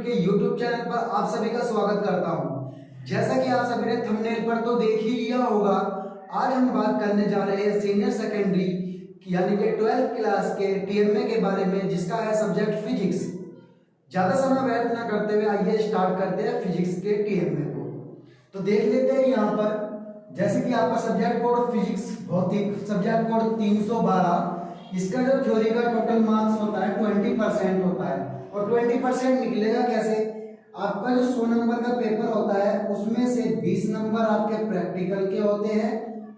के YouTube channel पर आप सभी का स्वागत करता हूं। जैसा कि आप सभी ने थंबनेल पर तो देख ही लिया होगा, आज हम बात करने जा रहे हैं सीनियर सेकेंडरी यानी कि 12th क्लास के TMA के बारे में, जिसका है सब्जेक्ट फिजिक्स। ज़्यादा समय व्यर्थ न करते हुए आइए स्टार्ट करते हैं फिजिक्स के TMA को। तो देख लेते हैं यहाँ पर, जैसे कि आपका सब्जेक्ट कोड फिजिक्स भौतिक सब्जेक्ट कोड 312, इसका जो थ्योरी का टोटल मार्क्स होता है 20% होता है। और 20% निकलेगा कैसे? आपका जो 100 नंबर का पेपर होता है उसमें से 20 नंबर आपके प्रैक्टिकल के होते हैं,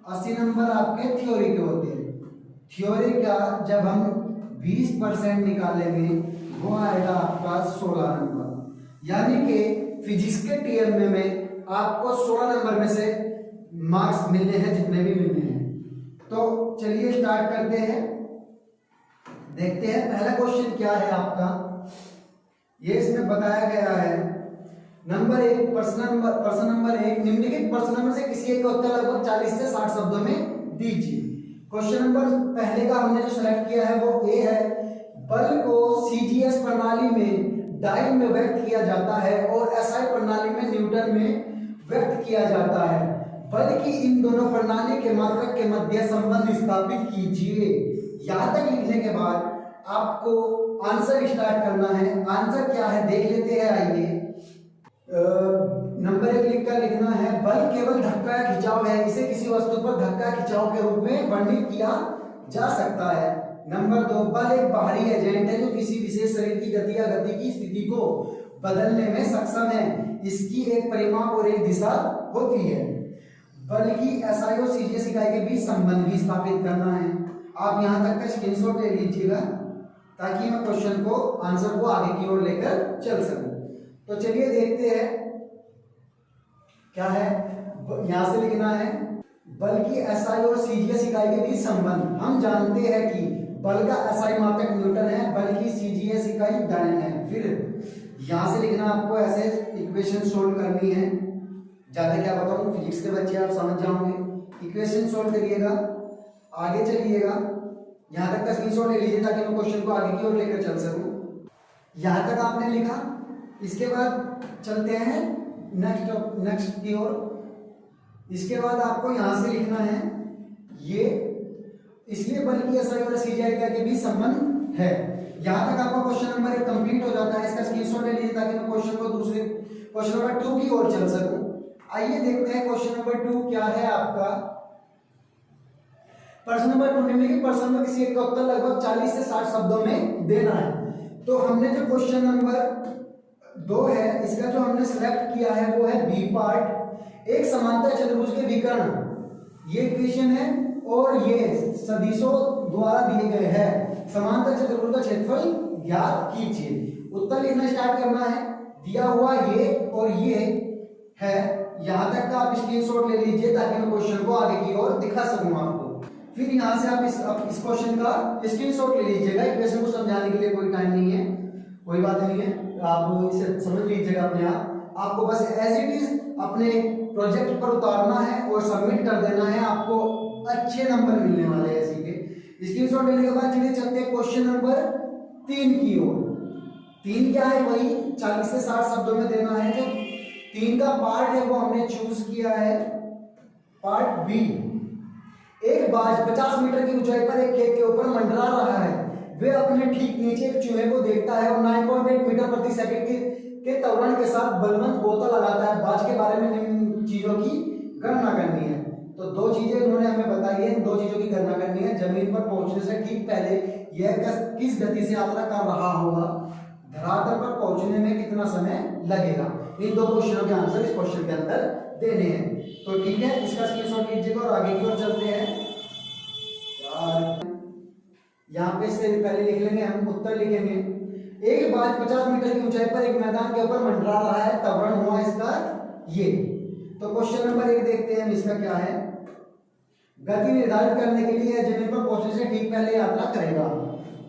80 नंबर आपके थ्योरी के होते हैं। थ्योरी का जब हम 20% निकालेंगे वो आएगा आपका 16 नंबर। यानी कि फिजिक्स के TMA में आपको 16 नंबर में से मार्क्स मिलने हैं, जितने भी मिलने हैं। तो चलिए स्टार्ट करते हैं, देखते हैं पहला क्वेश्चन क्या है आपका। ये इसमें बताया गया है नंबर 1, प्रश्न नंबर 1, निम्नलिखित प्रश्नों में से किसी एक का उत्तर लगभग 40 से 60 शब्दों में दीजिए। क्वेश्चन नंबर पहले का हमने जो सेलेक्ट किया है वो ए है। बल को CGS प्रणाली में डायल में व्यक्त किया जाता है और SI प्रणाली में न्यूटन में व्यक्त किया जाता है। बल की इन दोनों प्रणाली के मात्रक के मध्य संबंध स्थापित कीजिए। यहां तक लिखने के बाद आपको आंसर स्टार्ट करना है। आंसर क्या है देख लेते हैं, आइए। नंबर 1 लिखकर लिखना है, बल केवल धक्का या खिंचाव है, इसे किसी वस्तु पर धक्का खिंचाव के रूप में वर्णित किया जा सकता है। नंबर 2, बल एक बाहरी एजेंट है जो किसी विशेष शरीर की गति या गति की स्थिति को बदलने में सक्षम है। इसकी एक परिमाप और एक दिशा होती है। बल की SI और CGS इकाई के बीच संबंध भी स्थापित करना है। आप यहां तक का स्क्रीनशॉट ले लीजिएगा ताकि मैं क्वेश्चन को आंसर को आगे की ओर लेकर चल सकूं। तो चलिए देखते हैं क्या है। यहां से लिखना है, बल की SI और CGS इकाई के बीच संबंध। हम जानते हैं कि बल का SI मात्रक न्यूटन है, बल की CGS इकाई डायन है। फिर यहां से लिखना, आपको ऐसे इक्वेशन सोल्व करनी है। ज्यादा क्या बताऊं, फिजिक्स के बच्चे आप समझ जाओगे। इक्वेशन सोल्व करिएगा, आगे चलिएगा। यहां तक का स्क्रीनशॉट ले लीजिए ताकि मैं क्वेश्चन को आगे की ओर लेकर चल सकूं। यहां तक आपने लिखा, इसके बाद चलते हैं नेक्स्ट की ओर। इसके बाद आपको यहां से लिखना है, ये इसलिए बल की SI और CGI के बीच संबंध है। यहां तक आपका क्वेश्चन नंबर 1 कंप्लीट हो जाता है। इसका स्क्रीनशॉट ले लीजिए ताकि मैं क्वेश्चन को दूसरे क्वेश्चन नंबर 2 की ओर चल सकूं। आइए देखते हैं क्वेश्चन नंबर 2 क्या है आपका। प्रश्न नंबर 2, निम्नलिखित प्रश्न में किसी एक का उत्तर लगभग 40 से 60 शब्दों में देना है। तो हमने जो क्वेश्चन नंबर 2 है, इसका जो हमने सिलेक्ट किया है वो है बी पार्ट। एक समांतर चतुर्भुज के विकर्ण, ये इक्वेशन है और ये सदिशों द्वारा दिए गए हैं। समांतर चतुर्भुज का क्षेत्रफल ज्ञात कीजिए। उत्तर लिखना स्टार्ट करना है। दिया हुआ ये और ये है, यहां तक का आप स्क्रीनशॉट ले लीजिए ताकि मैं क्वेश्चन को आगे की ओर दिखा सकूं आपको। फिर यहां से आप इस क्वेश्चन का स्क्रीनशॉट ले लीजिएगा। इक्वेशन को समझाने के लिए कोई टाइम नहीं है, कोई बात नहीं है, आप इसे समझ लीजिएगा अपने आप। आपको बस एज इट इज अपने प्रोजेक्ट पर उतारना है और सबमिट कर देना है। आपको अच्छे नंबर मिलने वाले हैं इसी के। स्क्रीनशॉट लेने के बाद चलिए चलते हैं क्वेश्चन नंबर 3 की ओर। 3 क्या है, वही 40 से 60 शब्दों में देना है। जो 3 का पार्ट है वो हमने चूज किया है पार्ट बी। एक बाज 50 मीटर की ऊंचाई पर एक खेत के ऊपर मंडरा रहा है। वे अपने ठीक नीचे एक चूहे को देखता है और 9.8 मीटर प्रति सेकंड के त्वरण के साथ बलवंत गोता लगाता है। बाज के बारे में निम्न चीजों की गणना करनी है। तो 2 चीजें उन्होंने हमें बताई है, इन 2 चीजों की गणना करनी है। जमीन पर पहुंचने से ठीक पहले यह किस गति से यात्रा कर रहा होगा, धरातल पर पहुंचने में कितना समय लगेगा। इन 2 क्वेश्चनों के आंसर इस क्वेश्चन के अंदर देने हैं। तो ठीक है, इसका स्क्रीनशॉट लीजिएगा और आगे की ओर चलते हैं। यहाँ पे इससे पहले लिख लेंगे, हम उत्तर लिखेंगे। एक बाज 50 मीटर की ऊंचाई पर एक मैदान के ऊपर मंडरा रहा है, त्वरण हुआ इसका ये। तो क्वेश्चन नंबर 1 देखते हैं, इसका क्या है। गति निर्धारित करने के लिए जमीन पर पहुंचने से ठीक पहले यात्रा करेगा।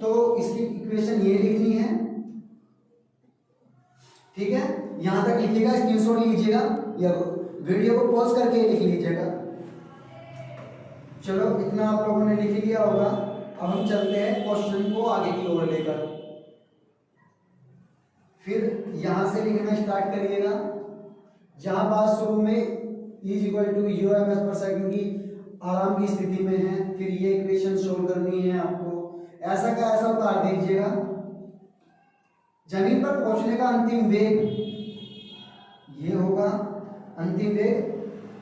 तो इसकी इक्वेशन ये लिखनी है, ठीक है। यहां तक लिखिएगा, स्क्रीनशॉट लीजिएगा या वीडियो को पॉज करके लिख लीजिएगा। चलो इतना आप लोगों ने लिख लिया होगा। अब हम चलते हैं क्वेश्चन को आगे की ओर लेकर। फिर यहां से लिखना स्टार्ट करिएगा। जहां बात शुरू में इज इक्वल टू यूएमएस पर सेकंड की आराम की स्थिति में है, फिर ये इक्वेशन सोल्व करनी है आपको। ऐसा का ऐसा उतार दीजिएगा। जमीन पर पहुंचने का अंतिम वेग ये होगा, अंतिम वेग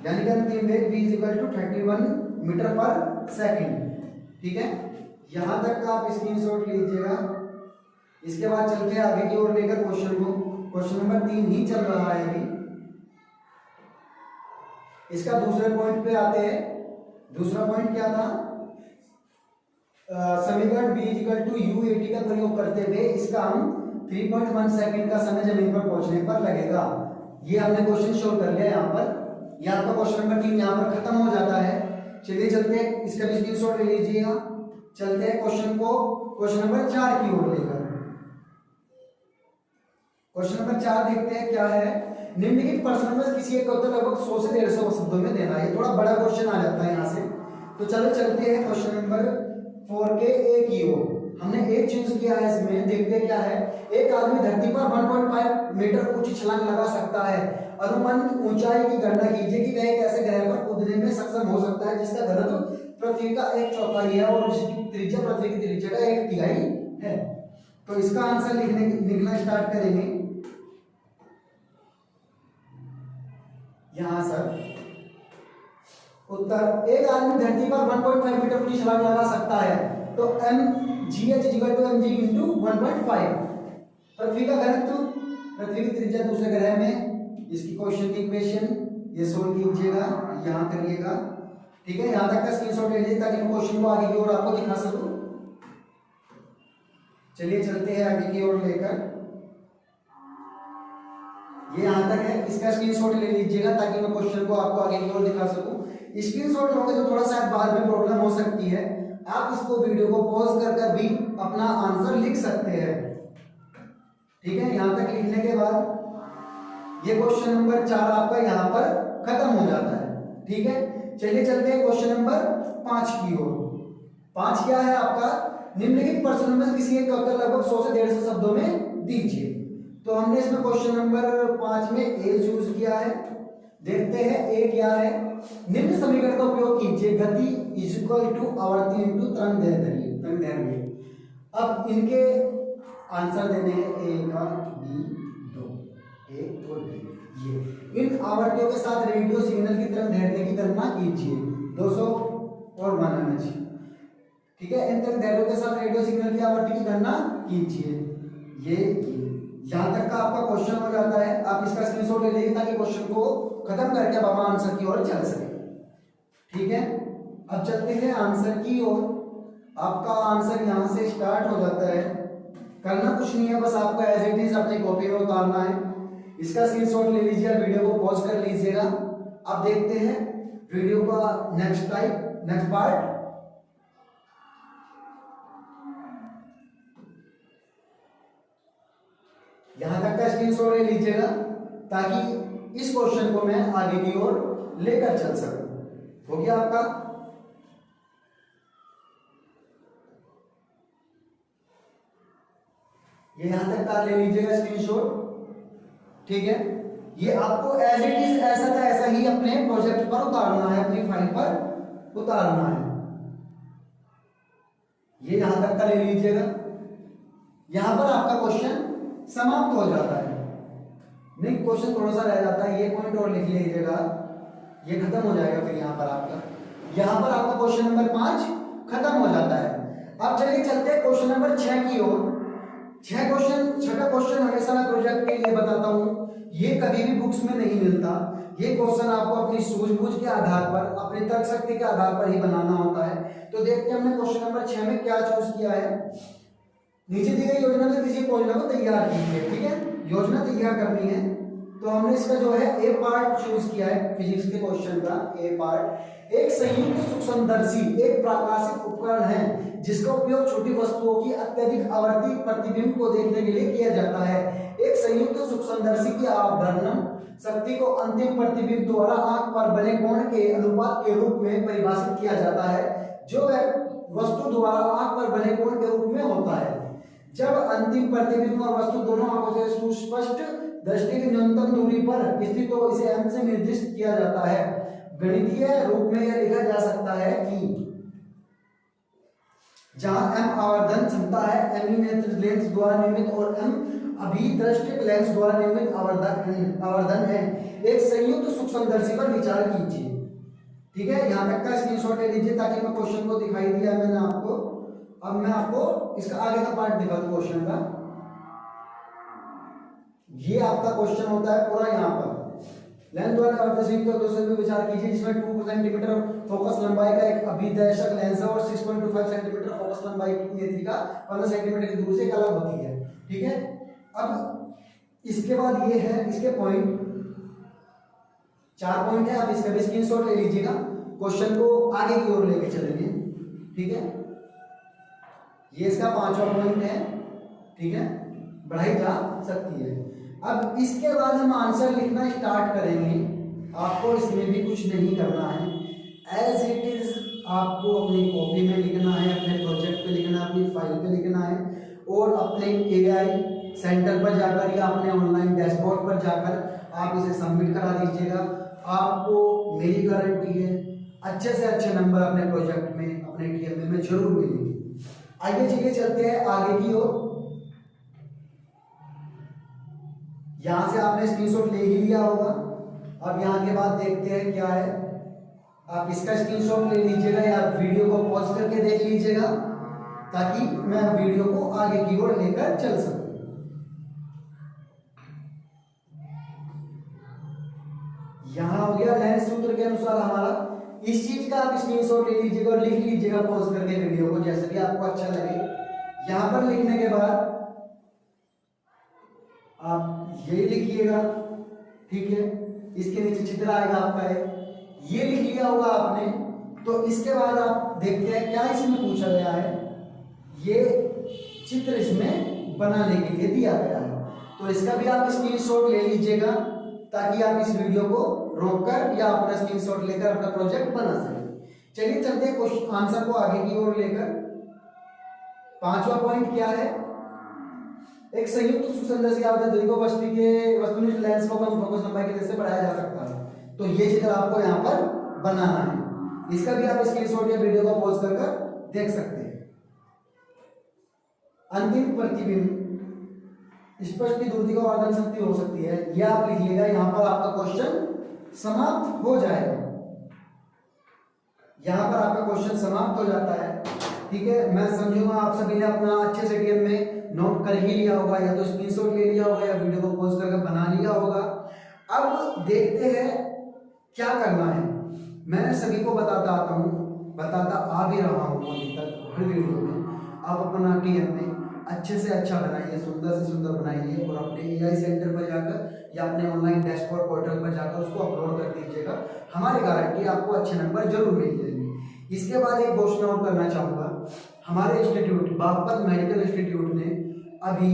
यानी कि अंतिम वेग v is equal to 31 metre per second. ठीक है, यहां तक का आप स्क्रीनशॉट लीजिएगा। इसके बाद चलते हैं आगे की ओर लेकर क्वेश्चन को। क्वेश्चन नंबर 3 ही चल रहा है अभी। इसका दूसरे पॉइंट पे आते हैं। दूसरा पॉइंट क्या था? समीकरण v is equal to u80 का प्रयोग करते हुए इसका हम 3.1 सेकंड का समय जमीन पर पहुंचने पर लगेगा। ये हमने क्वेश्चन शो कर लिया यहाँ पर। यहाँ पर क्वेश्चन नंबर 3 यहाँ पर खत्म हो जाता है। चलिए चलते हैं, इसका भी स्क्रीनशॉट ले लीजिएगा। चलते हैं क्वेश्चन को क्वेश्चन नंबर 4 की ओर लेकर। क्वेश्चन नंबर 4 देखते हैं क्या है। निम्नलिखित प्रश्न में किसी एक का उत्तर लगभग 100 से 150 शब्दों में देना है। थोड़ा बड़ा क्वेश्चन आ जाता है यहाँ से। तो चलो चलते हैं क्वेश्चन नंबर 4 के ए की ओर। हमने एक चूज किया है इसमें। देखते क्या है। एक आदमी धरती पर 1.5 मीटर ऊंची छलांग लगा सकता है। अनुमानित ऊंचाई की गणना कीजिए कि वह एक ऐसे ग्रह पर कूदने में सक्षम हो सकता है जिसका घनत्व पृथ्वी का 1/4 है और जिसकी त्रिज्या पृथ्वी की त्रिज्या का 1/3 है। तो इसका आंसर लिखना स्टार्ट करेंगे। यहां सर उत्तर, एक आदमी धरती पर 1.5 मीटर ऊंची छलांग लगा सकता है। तो mgh mg इंटू 1.5 पृथ्वी का घनत्व, पृथ्वी की त्रिज्या दूसरे ग्रह में। इसकी क्वेश्चन की इक्वेशन ये सोल्व कीजिएगा, यहां करिएगा। ठीक है, यहां तक का स्क्रीनशॉट ले लीजिए ताकि मैं क्वेश्चन को आगे की ओर आपको दिखा सकूं। चलिए चलते हैं आगे की ओर लेकर। ये यहां तक है, इसका स्क्रीनशॉट ले लीजिएगा ताकि मैं क्वेश्चन को आपको आगे की ओर दिखा सकूं। स्क्रीनशॉट लोगे तो थोड़ा सा बाद में प्रॉब्लम हो सकती है। आप इसको वीडियो को पॉज कर भी अपना आंसर लिख सकते हैं। ठीक है, यहां तक लिखने के बाद ये क्वेश्चन नंबर 4 आपका यहां पर खत्म हो जाता है। ठीक है, चलिए चलते हैं क्वेश्चन नंबर 5 की ओर। 5 क्या है आपका? निम्नलिखित प्रश्न में किसी एक का उत्तर लगभग 100 से 150 शब्दों में दीजिए। तो हमने इसमें क्वेश्चन नंबर 5 में ए यूज किया है। देखते हैं ए क्या है। निम्न समीकरण का उपयोग कीजिए, गति इज इक्वल टू आवर्ती इंटू तरंग दैर्घ्य। अब इनके आंसर देने हैं ए का, बी 2, ए और बी। ये इन आवर्तियों के साथ रेडियो सिग्नल की तरंग दैर्घ्य की गणना कीजिए, 200 और 1 mH। ठीक है, इन तरंग दैर्घ्यों के साथ रेडियो सिग्नल की आवर्ती की गणना कीजिए। ये यहां तक का आपका क्वेश्चन हो जाता है। आप इसका स्क्रीनशॉट ले लीजिए ताकि क्वेश्चन को खत्म करके अब हम आंसर की ओर चल सके। ठीक है, अब चलते हैं आंसर की ओर। आपका आंसर यहां से स्टार्ट हो जाता है। करना कुछ नहीं है, बस आपको एज इट इज अपनी कॉपी में उतारना है। इसका स्क्रीनशॉट ले लीजिए, वीडियो को पॉज कर लीजिएगा। अब देखते हैं वीडियो का नेक्स्ट पार्ट। यहां तक का स्क्रीनशॉट ले लीजिएगा ताकि इस क्वेश्चन को मैं आगे की ओर लेकर चल सकूं। हो गया आपका? ये यहां तक का ले लीजिएगा स्क्रीनशॉट। ठीक है, ये आपको एज इट इज ऐसा का ऐसा ही अपने प्रोजेक्ट पर उतारना है, अपनी फाइल पर उतारना है। ये यहां तक का ले लीजिएगा। यहां पर आपका क्वेश्चन समाप्त हो जाता है। नहीं, क्वेश्चन थोड़ा सा रह जाता है, ये पॉइंट और लिख लीजिएगा, ये खत्म हो जाएगा। फिर यहाँ पर आपका क्वेश्चन नंबर 5 खत्म हो जाता है। अब चलिए चलते हैं क्वेश्चन नंबर 6 की ओर। छठा क्वेश्चन हमेशा मैं प्रोजेक्ट के लिए बताता हूँ, ये कभी भी बुक्स में नहीं मिलता। ये क्वेश्चन आपको अपनी सूझबूझ के आधार पर, अपनी तर्क शक्ति के आधार पर ही बनाना होता है। तो देखते हैं हमने क्वेश्चन नंबर 6 में क्या चूज किया है। नीचे दी गई योजना से किसी योजना को तैयार कीजिए। ठीक है, योजना तैयार करनी है। तो हमने इसका जो है ए पार्ट चूज किया है फिजिक्स के क्वेश्चन का। ए पार्ट, एक संयुक्त सूक्ष्मदर्शी एक प्रकाशित उपकरण है जिसका उपयोग छोटी वस्तुओं की अत्यधिक आवर्ती प्रतिबिंब को देखने के लिए किया जाता है। एक संयुक्त सूक्ष्मदर्शी की अवधारण शक्ति को अंतिम प्रतिबिंब द्वारा आंख पर बने कोण के अनुपात के रूप में परिभाषित किया जाता है, जो वस्तु द्वारा आंख पर बने कोण के रूप में होता है। जब अंतिम प्रतिबिंब और वस्तु दोनों आंखों से सुस्पष्ट दृष्टि की न्यूनतम दूरी पर स्थित हो इसे m से निर्दिष्ट किया जाता है। गणितीय रूप में यह लिखा जा सकता है कि जहां m आवर्धन क्षमता है, m नेत्र लेंस द्वारा निर्मित और m अभिदृष्टिक लेंस द्वारा निर्मित आवर्धन है। एक संयुक्त सूक्ष्मदर्शी पर विचार कीजिए। ठीक है, यहाँ तक का स्क्रीनशॉट ले लीजिए ताकि मैं क्वेश्चन को दिखाई दिया है मैंने आपको। अब मैं आपको इसका आगे का पार्ट दिखा दूं क्वेश्चन का। ये आपका क्वेश्चन होता है पूरा यहाँ पर। लेंस द्वारा आवर्धन पर विचार कीजिए जिसमें 2 सेंटीमीटर फोकस लंबाई का एक अभिदर्शक लेंस है और 6.25 सेंटीमीटर फोकस लंबाई की नेत्रिका 15 सेंटीमीटर की दूरी से अलग होती है। ठीक है, अब इसके बाद ये है इसके पॉइंट, 4 पॉइंट है। आप इसका भी स्क्रीनशॉट ले लीजिएगा, क्वेश्चन को आगे की ओर लेके चलेंगे। ठीक है, ये इसका 5वां पॉइंट है। ठीक है, बढ़ाई जा सकती है। अब इसके बाद हम आंसर लिखना स्टार्ट करेंगे। आपको इसमें भी कुछ नहीं करना है, एज इट इज आपको अपनी कॉपी में लिखना है, अपने प्रोजेक्ट पे लिखना है, अपनी फाइल पे लिखना है और अपने AI सेंटर पर जाकर या अपने ऑनलाइन डैशबोर्ड पर जाकर आप इसे सबमिट करा दीजिएगा। आपको मेरी गारंटी है अच्छे से अच्छे नंबर अपने प्रोजेक्ट में, अपने TMA में जरूर मिलेंगे। आइए चलिए चलते हैं आगे की ओर। यहां से आपने स्क्रीनशॉट ले ही लिया होगा। अब यहाँ के बाद देखते हैं क्या है। आप इसका स्क्रीनशॉट ले लीजिएगा या वीडियो को पॉज करके देख लीजिएगा ताकि मैं वीडियो को आगे की ओर लेकर चल सकूं। यहां हो गया लेंस सूत्र के अनुसार हमारा। इस चीज का आप स्क्रीनशॉट ले लीजिएगा और लिख लीजिएगा पॉज करके वीडियो को, जैसे भी आपको अच्छा लगे। यहां पर लिखने के बाद आप ये लिखिएगा। ठीक है, इसके नीचे चित्र आएगा आपका ये लिख लिया होगा आपने। तो इसके बाद आप देखते हैं क्या इसमें पूछा गया है। ये चित्र इसमें बनाने के लिए दिया गया है, तो इसका भी आप स्क्रीनशॉट ले लीजिएगा ताकि आप इस वीडियो को रोककर या अपना स्क्रीनशॉट लेकर अपना प्रोजेक्ट बना सकें। चलिए चलते हैं क्वेश्चन आंसर को आगे की ओर लेकर। 5वां पॉइंट क्या है, एक संयुक्त सूक्ष्मदर्शी आवर्धन को वस्तुनिष्ठ लेंस को कम फोकस लंबाई की वजह से बढ़ाया जा सकता है। तो ये चित्र आपको यहाँ पर बनाना है। इसका भी आप स्क्रीनशॉट या वीडियो को पॉज कर देख सकते हैं। अंतिम प्रतिबिंब स्पष्ट की दूरी का आवर्धन शक्ति हो सकती है, यह आप लिखिएगा। यहाँ पर आपका क्वेश्चन समाप्त हो जाएगा। यहाँ पर आपका क्वेश्चन समाप्त हो जाता है। ठीक है, मैं समझूंगा आप सभी ने अपना अच्छे से TM में नोट कर ही लिया होगा, या तो स्क्रीनशॉट ले लिया होगा या वीडियो को पॉज करके बना लिया होगा। अब देखते हैं क्या करना है। मैं सभी को बताता आता हूँ, बताता आ भी रहा हूँ अभी तक हर वीडियो में। आप अपना TM में अच्छे से अच्छा बनाइए, सुंदर से सुंदर बनाइए और अपने AI सेंटर पर जाकर या अपने ऑनलाइन डैशबोर्ड पोर्टल पर जाकर उसको अपलोड कर दीजिएगा। हमारी गारंटी आपको अच्छे नंबर जरूर मिल जाएंगे। इसके बाद एक घोषणा और करना चाहूँगा। हमारे इंस्टीट्यूट बागपत मेडिकल इंस्टीट्यूट ने अभी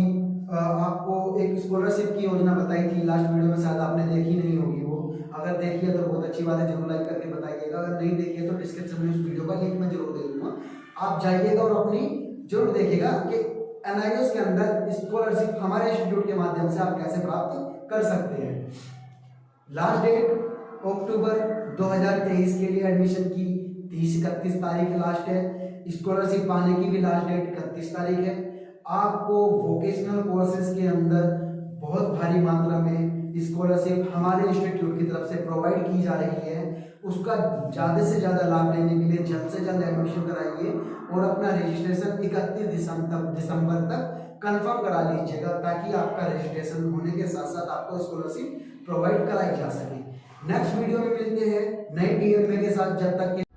आपको एक स्कॉलरशिप की योजना बताई थी। लास्ट वीडियो में शायद आपने देखी नहीं होगी वो। अगर देखी है तो बहुत अच्छी बात है, जरूर लाइक करके बताइएगा। अगर नहीं देखी है तो डिस्क्रिप्शन में उस वीडियो का लिंक मैं जरूर दे दूँगा, आप जाइएगा और अपनी जरूर देखिएगा कि NIOS के अंदर स्कॉलरशिप हमारे इंस्टीट्यूट के माध्यम से आप कैसे प्राप्त कर सकते हैं। लास्ट डेट अक्टूबर 2023 के लिए एडमिशन की 30-31 तारीख लास्ट है। स्कॉलरशिप पाने की भी लास्ट डेट 31 तारीख है। आपको वोकेशनल कोर्सेज के अंदर बहुत भारी मात्रा में स्कॉलरशिप हमारे इंस्टीट्यूट की तरफ से प्रोवाइड की जा रही है। उसका ज़्यादा से ज़्यादा लाभ लेने के लिए जल्द से जल्द एडमिशन कराइए और अपना रजिस्ट्रेशन 31 दिसंबर तक कंफर्म करा लीजिएगा ताकि आपका रजिस्ट्रेशन होने के साथ साथ आपको स्कॉलरशिप प्रोवाइड कराई जा सके। नेक्स्ट वीडियो में मिलते हैं नए TMA के साथ। जब तक के